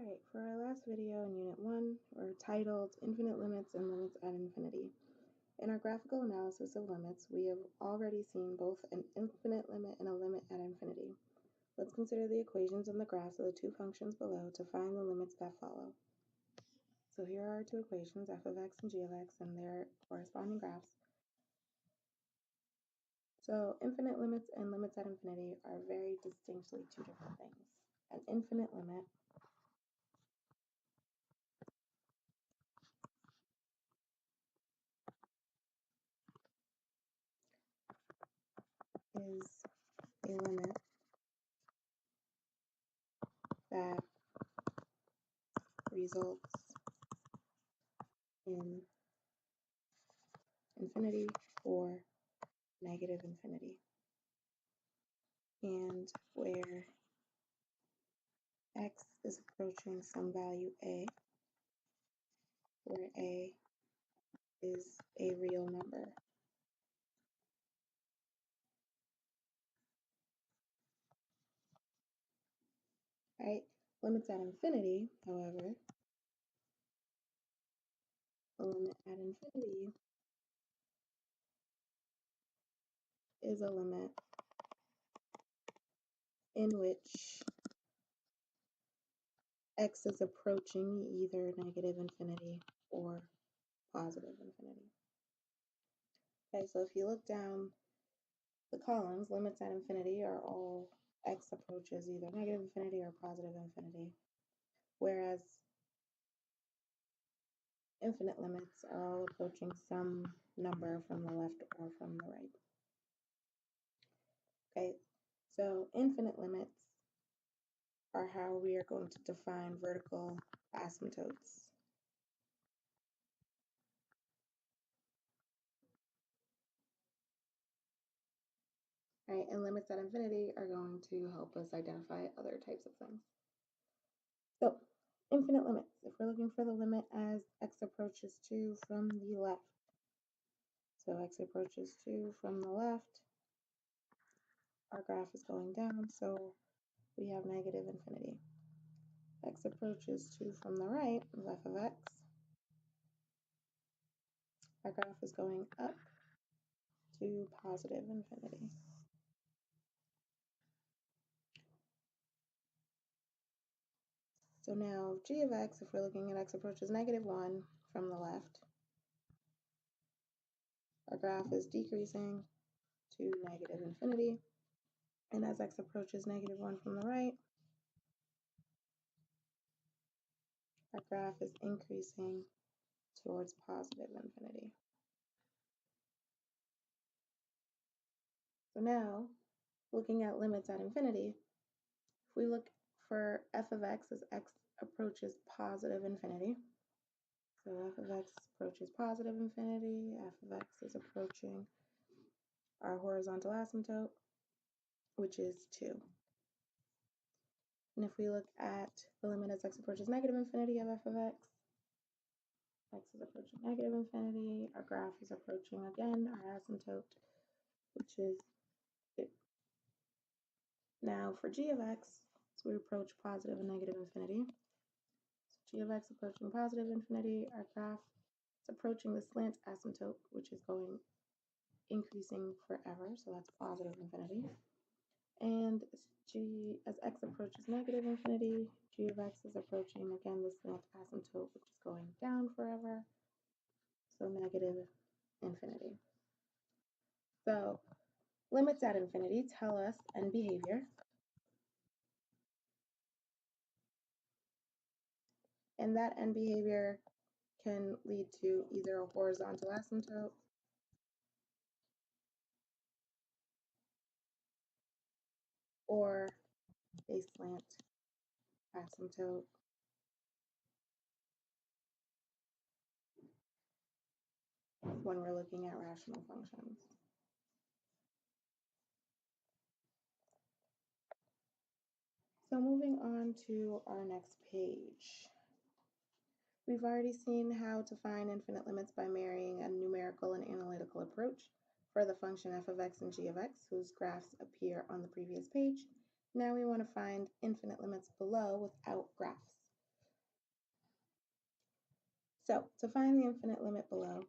Alright, for our last video in Unit 1, we're titled Infinite Limits and Limits at Infinity. In our graphical analysis of limits, we have already seen both an infinite limit and a limit at infinity. Let's consider the equations and the graphs of the two functions below to find the limits that follow. So here are our two equations, f of x and g of x, and their corresponding graphs. So infinite limits and limits at infinity are very distinctly two different things. An infinite limit is a limit that results in infinity or negative infinity, and where x is approaching some value a, where a is a real number. Right? Limits at infinity, however, a limit at infinity is a limit in which x is approaching either negative infinity or positive infinity. Okay, so if you look down the columns, limits at infinity are all x approaches either negative infinity or positive infinity, whereas infinite limits are all approaching some number from the left or from the right. Okay, so infinite limits are how we are going to define vertical asymptotes. Right, and limits at infinity are going to help us identify other types of things. So, infinite limits. If we're looking for the limit as x approaches 2 from the left. So x approaches 2 from the left, our graph is going down, so we have negative infinity. X approaches 2 from the right, f of x, our graph is going up to positive infinity. So now g of x, if we're looking at x approaches negative 1 from the left, our graph is decreasing to negative infinity. And as x approaches negative 1 from the right, our graph is increasing towards positive infinity. So now, looking at limits at infinity, if we look for f of x as x approaches positive infinity, so f of x approaches positive infinity, f of x is approaching our horizontal asymptote, which is 2. And if we look at the limit as x approaches negative infinity of f of x is approaching negative infinity, our graph is approaching again our asymptote, which is 2. Now for g of x, so we approach positive and negative infinity. So g of x approaching positive infinity, our graph is approaching the slant asymptote, which is going increasing forever, so that's positive infinity. And as x approaches negative infinity, g of x is approaching again the slant asymptote, which is going down forever, so negative infinity. So limits at infinity tell us end behavior, and that end behavior can lead to either a horizontal asymptote or a slant asymptote. When we're looking at rational functions. So moving on to our next page. We've already seen how to find infinite limits by marrying a numerical and analytical approach for the function f of x and g of x, whose graphs appear on the previous page. Now we want to find infinite limits below without graphs. So to find the infinite limit below,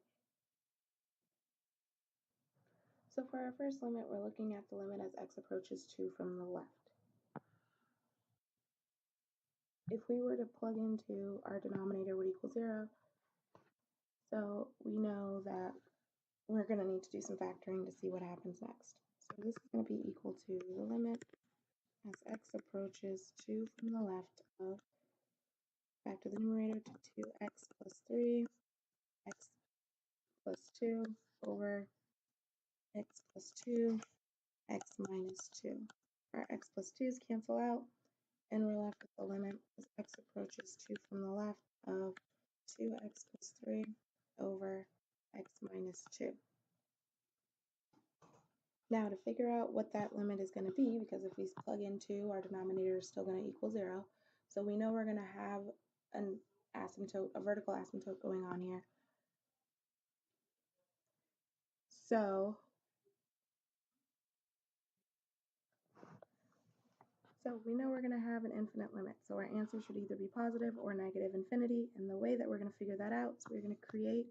so for our first limit, we're looking at the limit as x approaches 2 from the left. If we were to plug into our denominator would equal 0, so we know that we're going to need to do some factoring to see what happens next. So this is going to be equal to the limit as x approaches 2 from the left of factor the numerator to 2x plus 3, x plus 2 over x plus 2, x minus 2. Our x plus 2's cancel out, and we're left with the limit as x approaches 2 from the left of 2x plus 3 over x minus 2. Now to figure out what that limit is going to be, because if we plug in 2, our denominator is still going to equal 0. So we know we're going to have an asymptote, a vertical asymptote going on here. So we know we're going to have an infinite limit. So our answer should either be positive or negative infinity. And the way that we're going to figure that out is we're going to create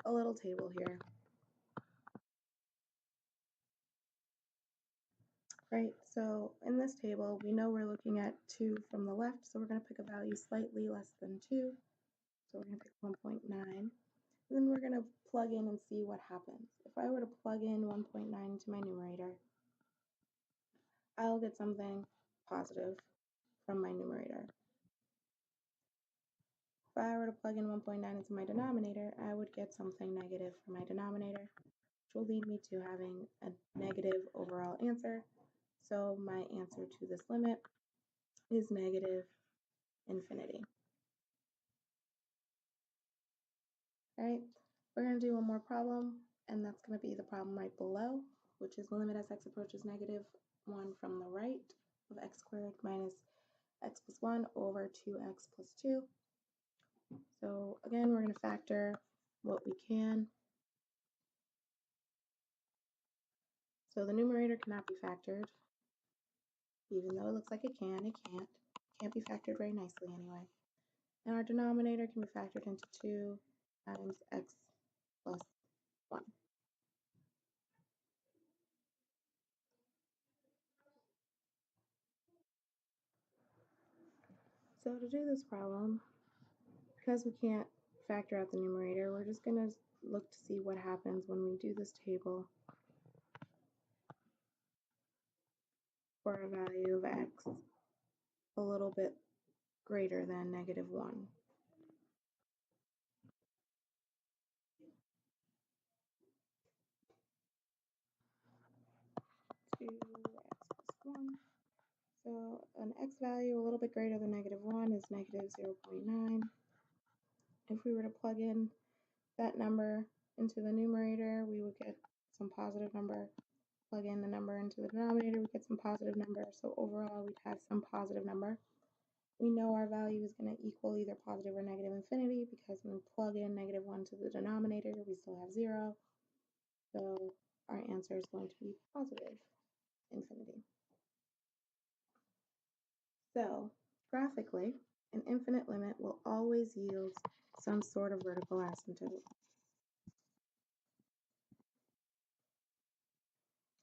a little table here. Right, so in this table, we know we're looking at 2 from the left, so we're going to pick a value slightly less than 2. So we're going to pick 1.9. Then we're going to plug in and see what happens. If I were to plug in 1.9 into my numerator, I'll get something positive from my numerator. If I were to plug in 1.9 into my denominator, I would get something negative from my denominator, which will lead me to having a negative overall answer. So my answer to this limit is negative infinity. All right, we're going to do one more problem, and that's going to be the problem right below, which is the limit as x approaches negative 1 from the right of x squared minus x plus 1 over 2x plus 2. So again, we're going to factor what we can. So the numerator cannot be factored, even though it looks like it can, it can't. Can't be factored very nicely anyway. And our denominator can be factored into 2 times x plus 1. So to do this problem, because we can't factor out the numerator, we're just going to look to see what happens when we do this table for a value of x a little bit greater than negative 1. 2x plus 1. So an x value a little bit greater than negative 1 is negative 0.9. If we were to plug in that number into the numerator, we would get some positive number. Plug in the number into the denominator, we get some positive number. So overall, we'd have some positive number. We know our value is going to equal either positive or negative infinity because when we plug in negative 1 to the denominator, we still have 0. So our answer is going to be positive infinity. So graphically, an infinite limit will always yield some sort of vertical asymptote.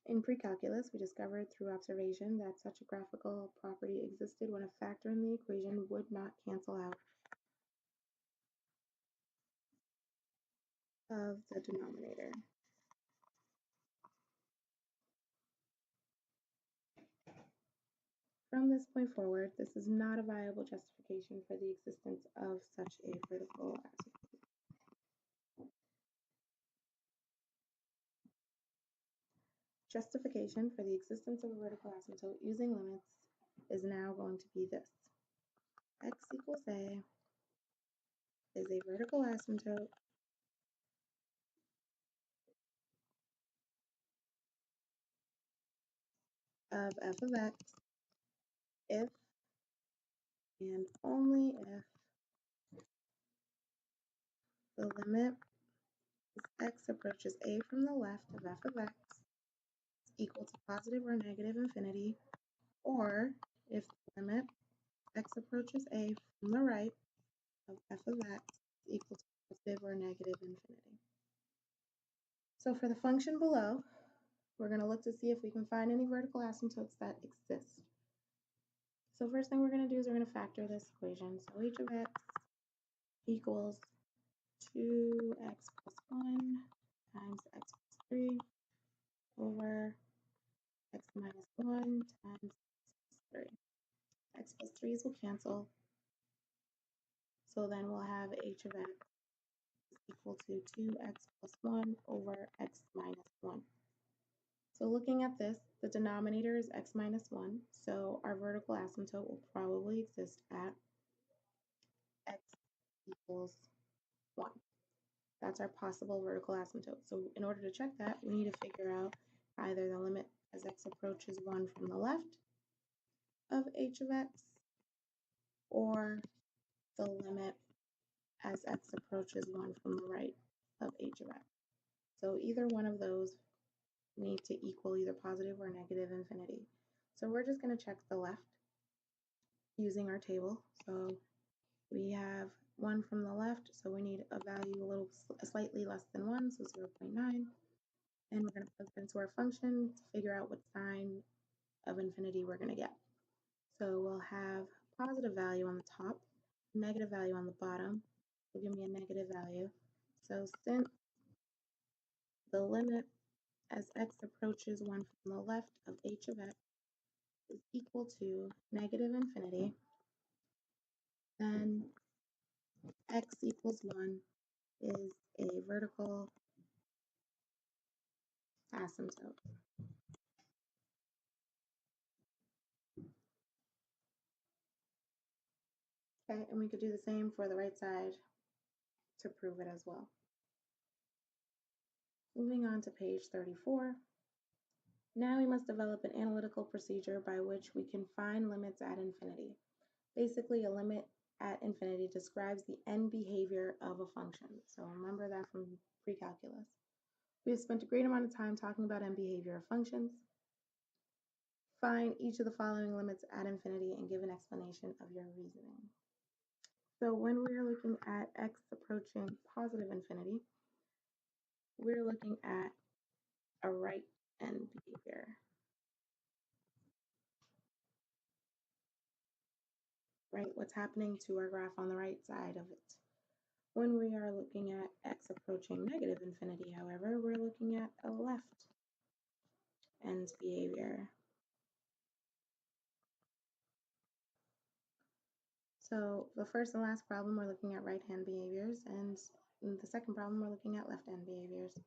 In pre-calculus, we discovered through observation that such a graphical property existed when a factor in the equation would not cancel out of the denominator. From this point forward, this is not a viable justification for the existence of such a vertical asymptote. Justification for the existence of a vertical asymptote using limits is now going to be this. X equals A is a vertical asymptote of f of x if and only if the limit as x approaches a from the left of f of x is equal to positive or negative infinity, or if the limit x approaches a from the right of f of x equal to positive or negative infinity. So for the function below, we're going to look to see if we can find any vertical asymptotes that exist. So first thing we're going to do is we're going to factor this equation. So h of x equals 2x plus 1 times x plus 3 over x minus 1 times x plus 3. X plus 3's will cancel. So then we'll have h of x is equal to 2x plus 1 over x minus 1. So looking at this, the denominator is x minus 1, so our vertical asymptote will probably exist at x equals 1. That's our possible vertical asymptote. So in order to check that, we need to figure out either the limit as x approaches 1 from the left of h of x, or the limit as x approaches 1 from the right of h of x. So either one of those need to equal either positive or negative infinity. So we're just going to check the left using our table. So we have 1 from the left, so we need a value slightly less than 1, so 0.9. And we're going to plug it into our function to figure out what sign of infinity we're going to get. So we'll have positive value on the top, negative value on the bottom will give me a negative value. So since the limit as x approaches 1 from the left of h of x is equal to negative infinity, then x equals 1 is a vertical asymptote. Okay, and we could do the same for the right side to prove it as well. Moving on to page 34. Now we must develop an analytical procedure by which we can find limits at infinity. Basically, a limit at infinity describes the end behavior of a function. So remember that from pre-calculus. We have spent a great amount of time talking about end behavior of functions. Find each of the following limits at infinity and give an explanation of your reasoning. So when we're looking at x approaching positive infinity, we're looking at a right end behavior. Right? What's happening to our graph on the right side of it. When we are looking at x approaching negative infinity, however, we're looking at a left end behavior. So the first and last problem, we're looking at right-hand behaviors, and in the second problem, we're looking at left-hand behaviors.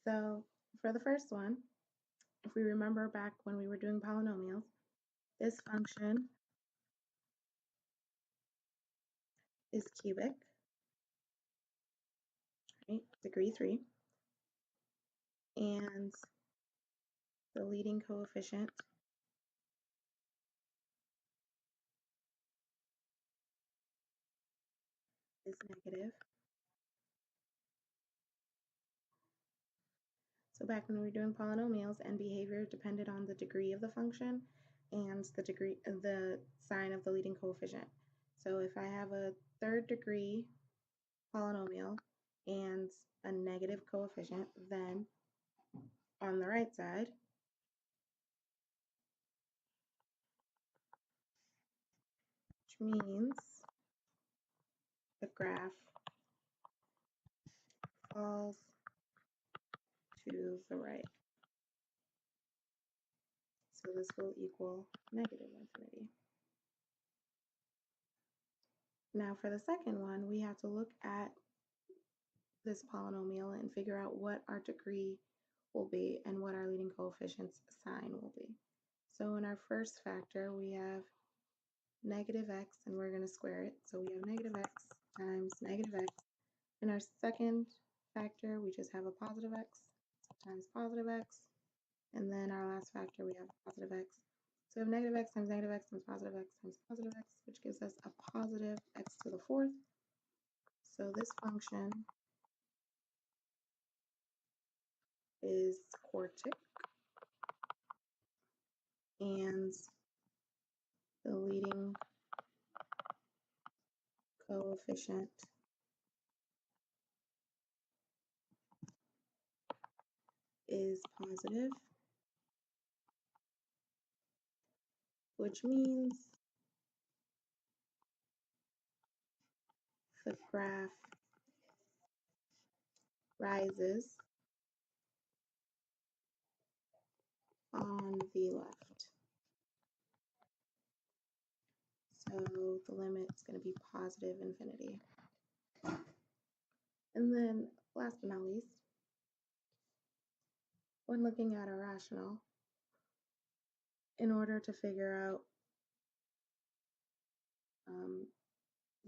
So for the first one, if we remember back when we were doing polynomials, this function is cubic, right, degree 3, and the leading coefficient is negative. So back when we were doing polynomials, end behavior depended on the degree of the function and the sign of the leading coefficient. So if I have a third degree polynomial and a negative coefficient, then on the right side, which means the graph falls to the right. So this will equal negative infinity. Now for the second one, we have to look at this polynomial and figure out what our degree will be and what our leading coefficient's sign will be. So in our first factor, we have negative x, and we're going to square it. So we have negative x times negative x. In our second factor, we just have a positive x times positive x. And then our last factor, we have positive x. So we have negative x times negative x times positive x, which gives us a positive x to the fourth. So this function is quartic, and the leading coefficient is positive, which means the graph rises on the left. So the limit is going to be positive infinity. And then last but not least, when looking at a rational, in order to figure out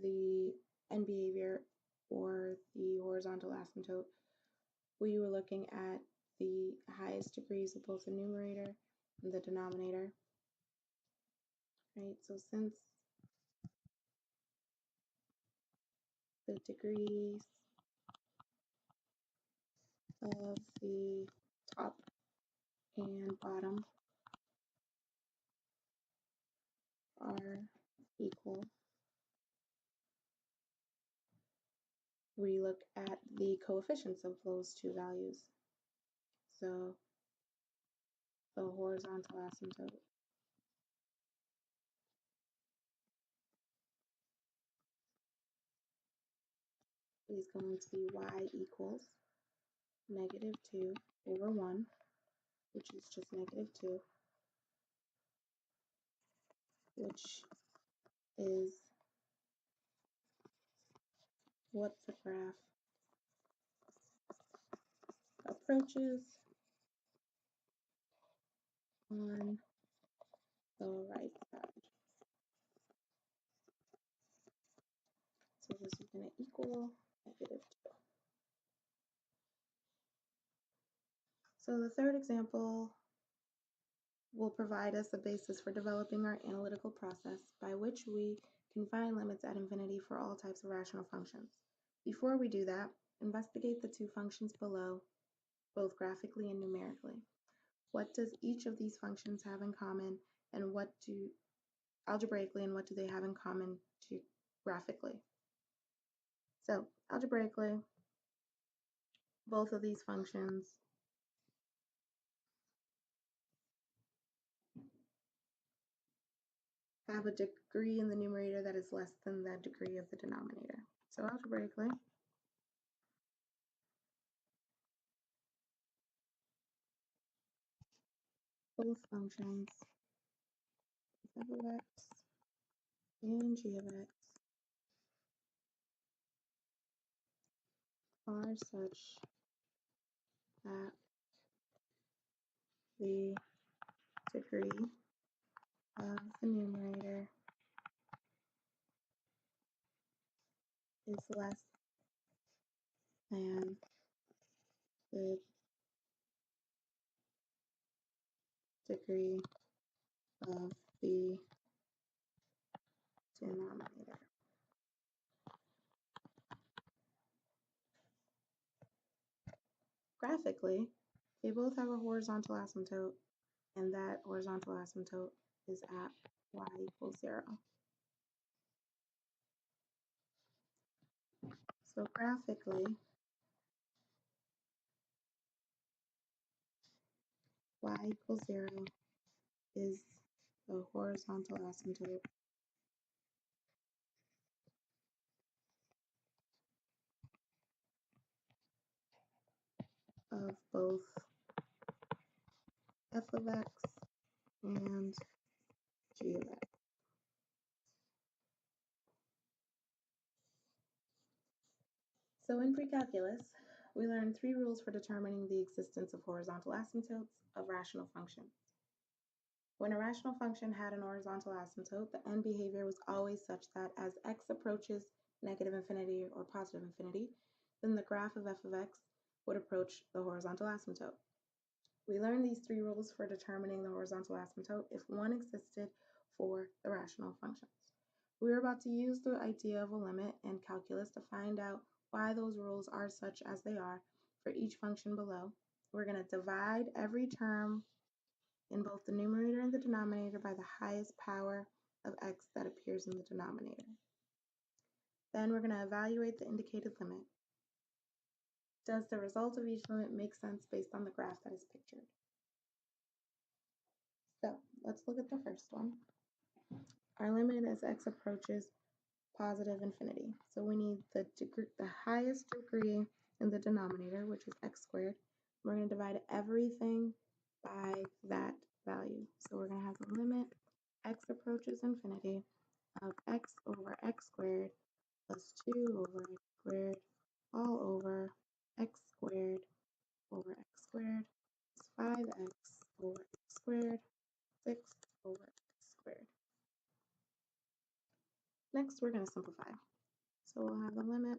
the end behavior or the horizontal asymptote, we were looking at the highest degrees of both the numerator and the denominator, right? So since the degrees of the top and bottom are equal, we look at the coefficients of those two values. So the horizontal asymptote is going to be y equals -2 over 1, which is just -2, which is what the graph approaches on the right side. So this is going to equal -2. So the third example will provide us a basis for developing our analytical process by which we can find limits at infinity for all types of rational functions. Before we do that, investigate the two functions below, both graphically and numerically. What does each of these functions have in common, and what do algebraically, and what do they have in common graphically? So algebraically, both of these functions have a degree in the numerator that is less than the degree of the denominator. So algebraically, both functions f of x and g of x are such that the degree of the numerator is less than the degree of the denominator. Graphically, they both have a horizontal asymptote, and that horizontal asymptote is at y equals 0. So graphically, y equals 0 is the horizontal asymptote of both f of x and g of x. So in pre-calculus, we learned 3 rules for determining the existence of horizontal asymptotes of rational functions. When a rational function had an horizontal asymptote, the end behavior was always such that as x approaches negative infinity or positive infinity, then the graph of f of x would approach the horizontal asymptote. We learned these 3 rules for determining the horizontal asymptote if one existed for the rational functions. We're about to use the idea of a limit in calculus to find out why those rules are such as they are for each function below. We're going to divide every term in both the numerator and the denominator by the highest power of x that appears in the denominator. Then we're going to evaluate the indicated limit. Does the result of each limit make sense based on the graph that is pictured? So let's look at the first one. Our limit as x approaches positive infinity. So we need the highest degree in the denominator, which is x squared. We're going to divide everything by that value. So we're going to have the limit x approaches infinity of x over x squared plus 2 over x squared all over x squared over x squared is 5x over x squared, 6 over x squared. Next, we're going to simplify. So we'll have the limit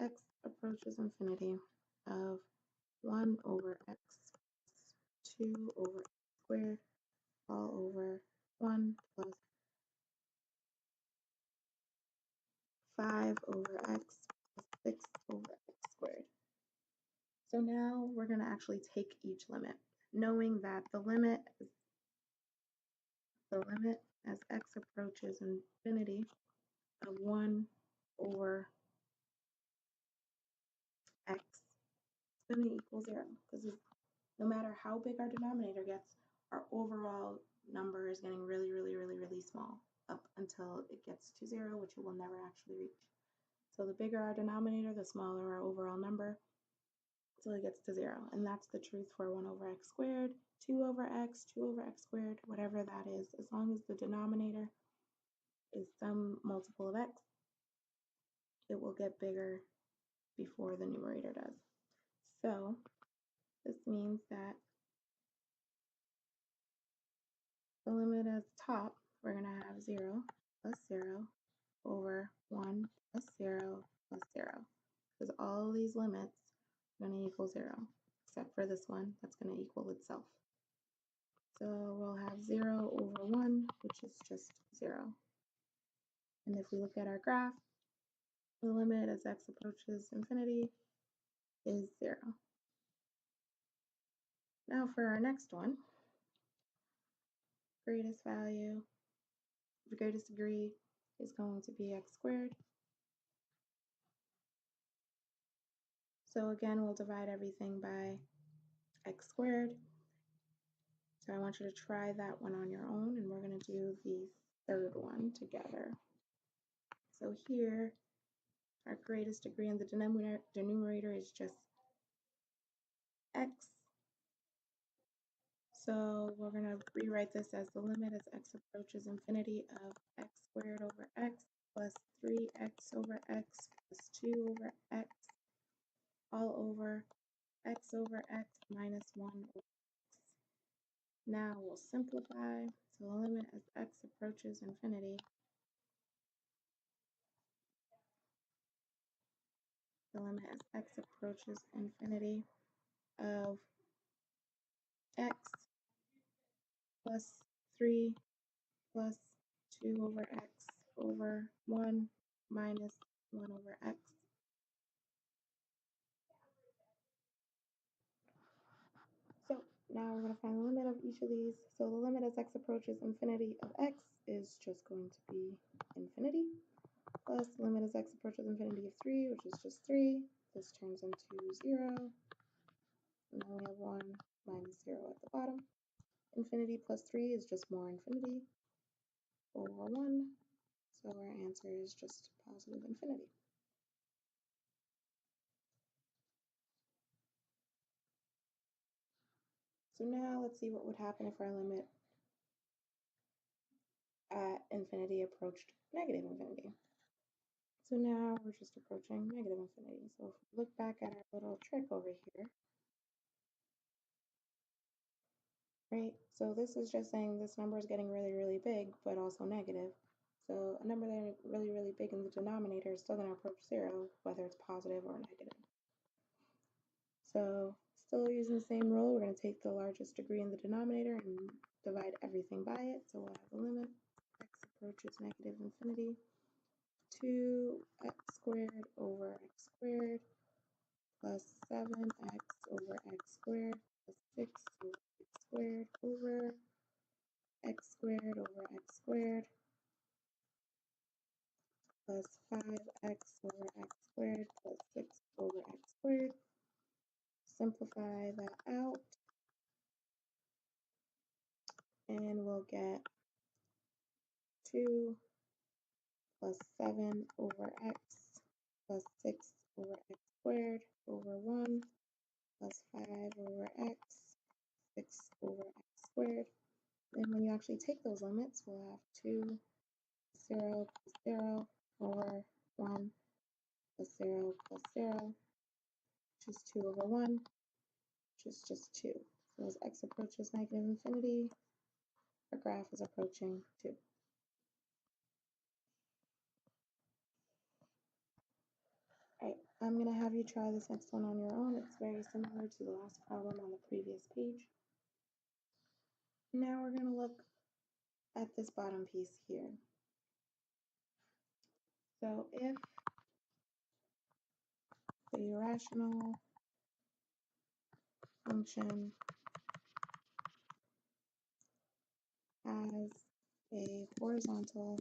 x approaches infinity of 1 over x plus 2 over x squared all over 1 plus 5 over x plus 6 over x squared. So now we're going to actually take each limit, knowing that the limit as x approaches infinity of 1 over x is going to equal 0, because no matter how big our denominator gets, our overall number is getting really, really, really, really small up until it gets to 0, which it will never actually reach. So the bigger our denominator, the smaller our overall number until it gets to 0. And that's the truth for 1 over x squared, 2 over x, 2 over x squared, whatever that is. As long as the denominator is some multiple of x, it will get bigger before the numerator does. So this means that the limit at the top, we're going to have 0 plus 0 over 1 plus 0 plus 0. Because all these limits are going to equal 0, except for this one that's going to equal itself. So we'll have 0 over 1, which is just 0. And if we look at our graph, the limit as x approaches infinity is 0. Now for our next one, greatest value, the greatest degree is going to be x squared. So again, we'll divide everything by x squared. So I want you to try that one on your own, and we're going to do the third one together. So here, our greatest degree in the denominator is just x. So we're going to rewrite this as the limit as x approaches infinity of x squared over x plus 3x over x plus 2 over x all over x minus 1 over x. Now we'll simplify. So the limit as x approaches infinity, the limit as x approaches infinity of x plus 3 plus 2 over x over 1 minus 1 over x. So now we're going to find the limit of each of these. So the limit as x approaches infinity of x is just going to be infinity, plus the limit as x approaches infinity of 3, which is just 3. This turns into 0. And then we have 1 minus 0 at the bottom. Infinity plus 3 is just more infinity over 1. So our answer is just positive infinity. So now let's see what would happen if our limit at infinity approached negative infinity. So now we're just approaching negative infinity. So if we look back at our little trick over here, right? So this is just saying this number is getting really, really big, but also negative. So a number that is really, really big in the denominator is still going to approach 0, whether it's positive or negative. So still using the same rule, we're going to take the largest degree in the denominator and divide everything by it. So we'll have the limit x approaches negative infinity, 2x squared over x squared plus 7x over x squared plus 6 over x squared over x squared over x squared plus 5x over x squared plus 6 over x squared. Simplify that out, and we'll get 2 plus 7 over x plus 6 over x squared over 1 plus 5 over x, 6 over x squared. And when you actually take those limits, we'll have 2, 0 plus 0 over 1 plus 0 plus 0, which is 2 over 1, which is just 2. So as x approaches negative infinity, our graph is approaching 2. All right, I'm going to have you try this next one on your own. It's very similar to the last problem on the previous page. Now we're going to look at this bottom piece here. So if the rational function has a horizontal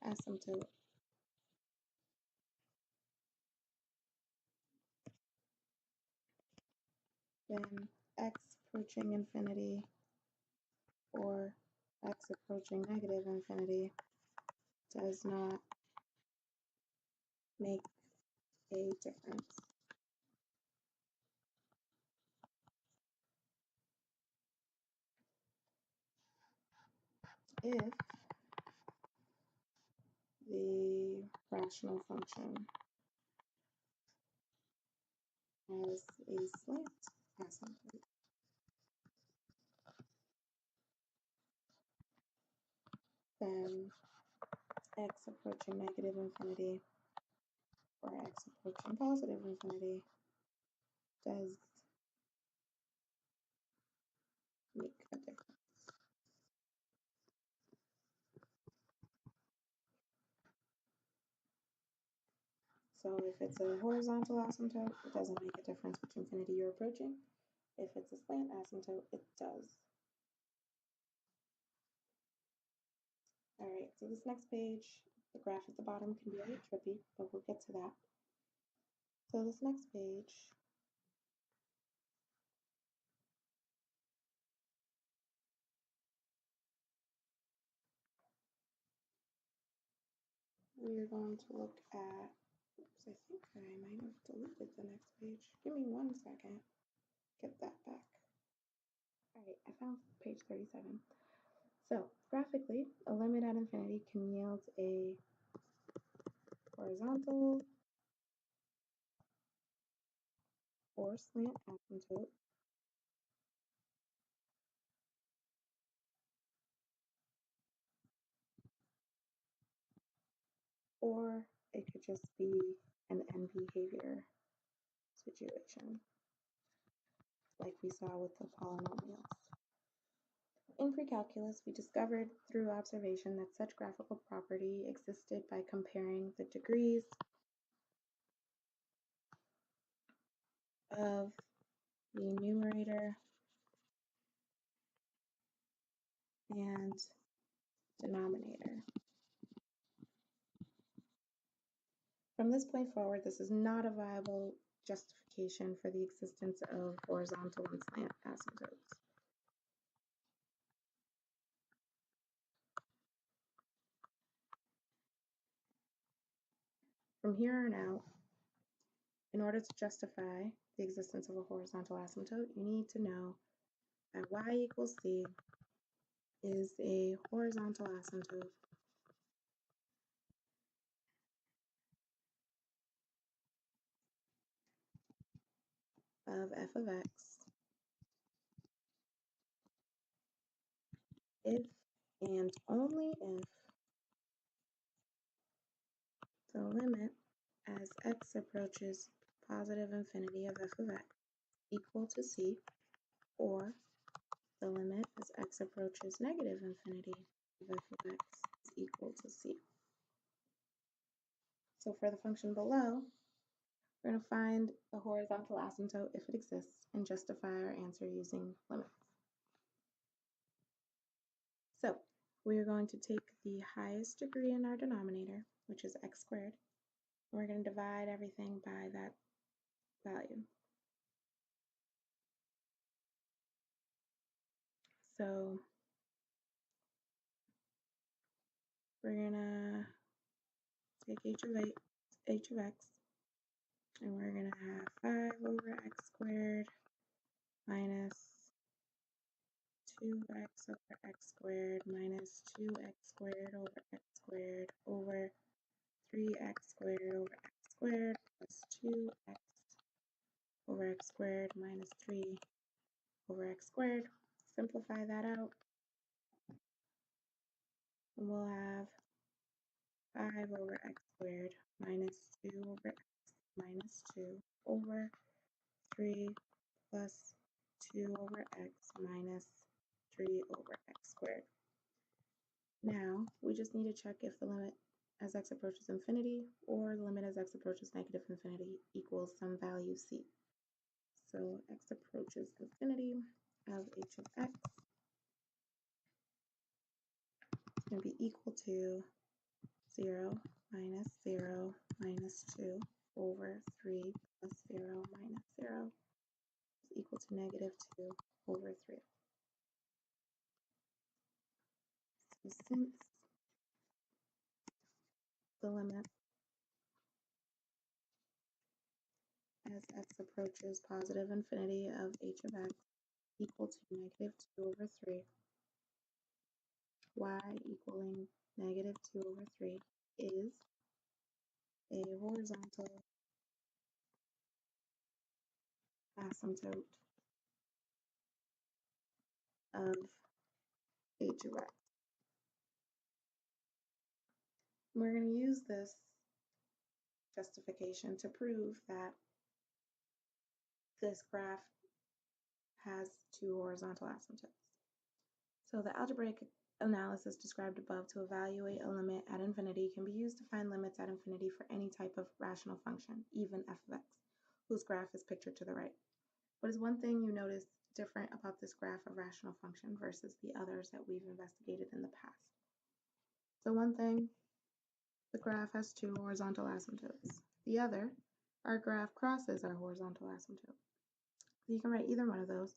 asymptote, then x approaching infinity or x approaching negative infinity does not make a difference. If the rational function has a slant asymptote, then x approaching negative infinity or x approaching positive infinity does make a difference. So if it's a horizontal asymptote, it doesn't make a difference which infinity you're approaching. If it's a slant asymptote, it does. All right, so this next page, the graph at the bottom can be a bit trippy, but we'll get to that. So this next page, we're going to look at, oops, I think I might have deleted the next page. Give me 1 second, get that back. All right, I found page 37. So graphically, a limit at infinity can yield a horizontal or slant asymptote or it could just be an end behavior situation, like we saw with the polynomials. In pre-calculus, we discovered through observation that such graphical property existed by comparing the degrees of the numerator and denominator. From this point forward, this is not a viable justification for the existence of horizontal and slant asymptotes. From here on out, in order to justify the existence of a horizontal asymptote, you need to know that y equals c is a horizontal asymptote of f of x if and only if the limit as x approaches positive infinity of f of x equal to c, or the limit as x approaches negative infinity of f of x is equal to c. So for the function below, we're going to find the horizontal asymptote if it exists and justify our answer using limits. So we are going to take the highest degree in our denominator, which is x squared, and we're going to divide everything by that value. So we're going to take h of x, and we're going to have 5 over x squared minus 2x over x squared minus 2x squared over x squared over 3x squared over x squared plus 2x over x squared minus 3 over x squared. Simplify that out, and we'll have 5 over x squared minus 2 over x minus 2 over 3 plus 2 over x minus 3 over x squared. Now, we just need to check if the limit as x approaches infinity or the limit as x approaches negative infinity equals some value c. So x approaches infinity of h of x is going to be equal to 0 minus 0 minus 2 over 3 plus 0 minus 0 is equal to negative 2 over 3. So since the limit as x approaches positive infinity of h of x equal to negative 2 over 3, y equaling negative 2 over 3 is a horizontal asymptote of h of x. We're going to use this justification to prove that this graph has two horizontal asymptotes. So the algebraic analysis described above to evaluate a limit at infinity can be used to find limits at infinity for any type of rational function, even f of x, whose graph is pictured to the right. What is one thing you notice different about this graph of rational function versus the others that we've investigated in the past? So one thing, the graph has two horizontal asymptotes. The other, our graph crosses our horizontal asymptote. So you can write either one of those.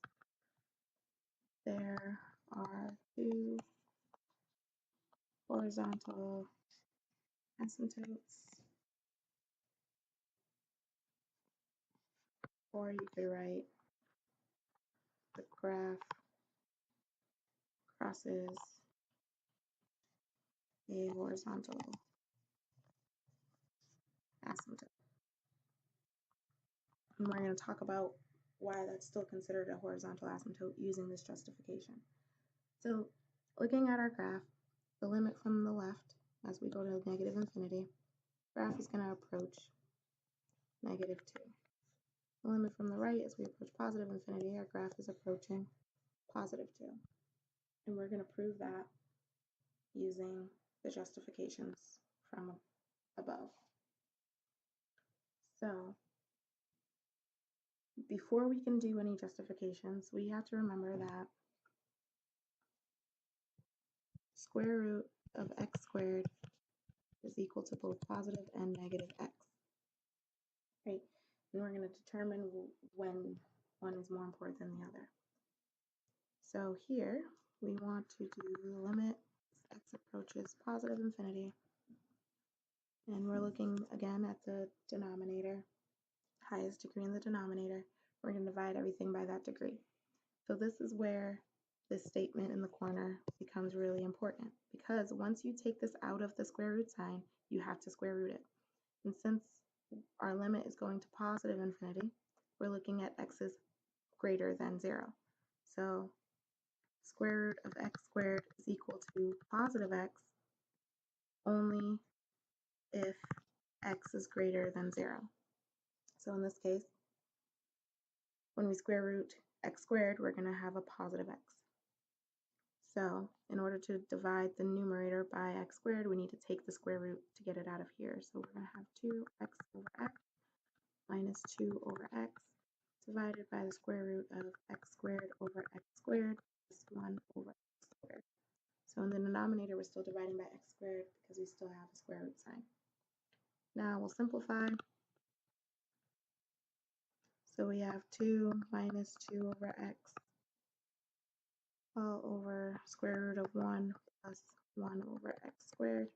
There are two horizontal asymptotes, or you could write the graph crosses a horizontal asymptote. And we're going to talk about why that's still considered a horizontal asymptote using this justification. So looking at our graph, the limit from the left, as we go to negative infinity, graph is going to approach negative 2. The limit from the right, as we approach positive infinity, our graph is approaching positive 2. And we're going to prove that using the justifications from above. So before we can do any justifications, we have to remember that square root of x squared is equal to both positive and negative x, right? And we're going to determine when one is more important than the other. So here we want to do the limit as x approaches positive infinity, and we're looking again at the denominator, highest degree in the denominator. We're going to divide everything by that degree. So this is where this statement in the corner becomes really important, because once you take this out of the square root sign, you have to square root it. And since our limit is going to positive infinity, we're looking at x's greater than 0. So square root of x squared is equal to positive x only if x is greater than 0. So in this case, when we square root x squared, we're going to have a positive x. So in order to divide the numerator by x squared, we need to take the square root to get it out of here. So we're going to have 2x over x minus 2 over x divided by the square root of x squared over x squared plus 1 over x squared. So in the denominator, we're still dividing by x squared because we still have a square root sign. Now we'll simplify. So we have 2 minus 2 over x all over square root of 1 plus 1 over x squared.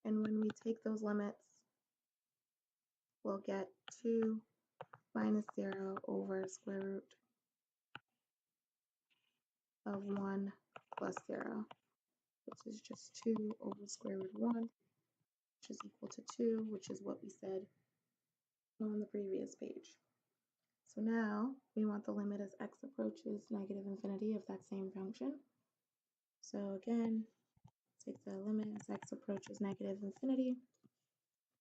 And when we take those limits, we'll get 2 minus 0 over square root of 1 plus 0, which is just 2 over square root of 1, which is equal to 2, which is what we said on the previous page. So now we want the limit as x approaches negative infinity of that same function. So again, take the limit as x approaches negative infinity.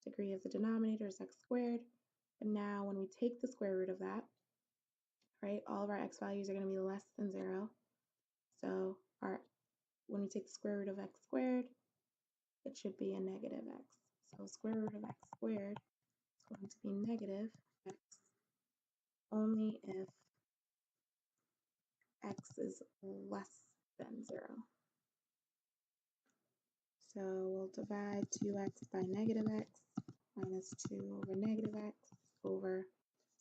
Degree of the denominator is x squared. And now when we take the square root of that, right, all of our x values are going to be less than 0. So when we take the square root of x squared, it should be a negative x. So square root of x squared is going to be negative x only if x is less than 0. So we'll divide 2x by negative x minus 2 over negative x over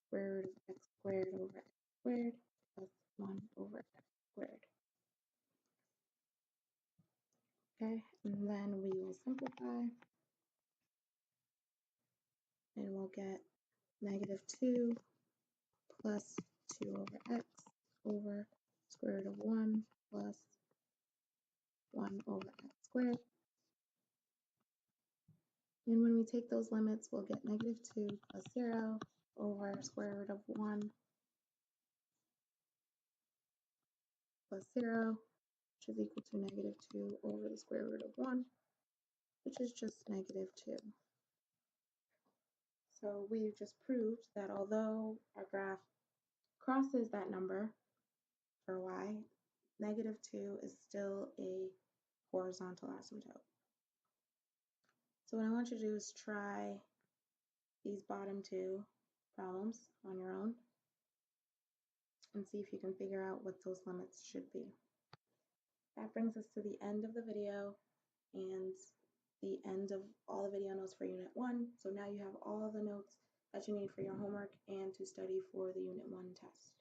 square root of x squared over x squared plus 1 over x squared. Okay, and then we will simplify and we'll get negative 2 plus 2 over x over square root of 1 plus 1 over x squared. And when we take those limits, we'll get negative 2 plus 0 over square root of 1 plus 0, which is equal to negative 2 over the square root of 1, which is just negative 2. So we've just proved that although our graph crosses that number for y, negative 2 is still a horizontal asymptote. So what I want you to do is try these bottom two problems on your own and see if you can figure out what those limits should be. That brings us to the end of the video and the end of all the video notes for Unit 1. So now you have all the notes that you need for your homework and to study for the Unit 1 test.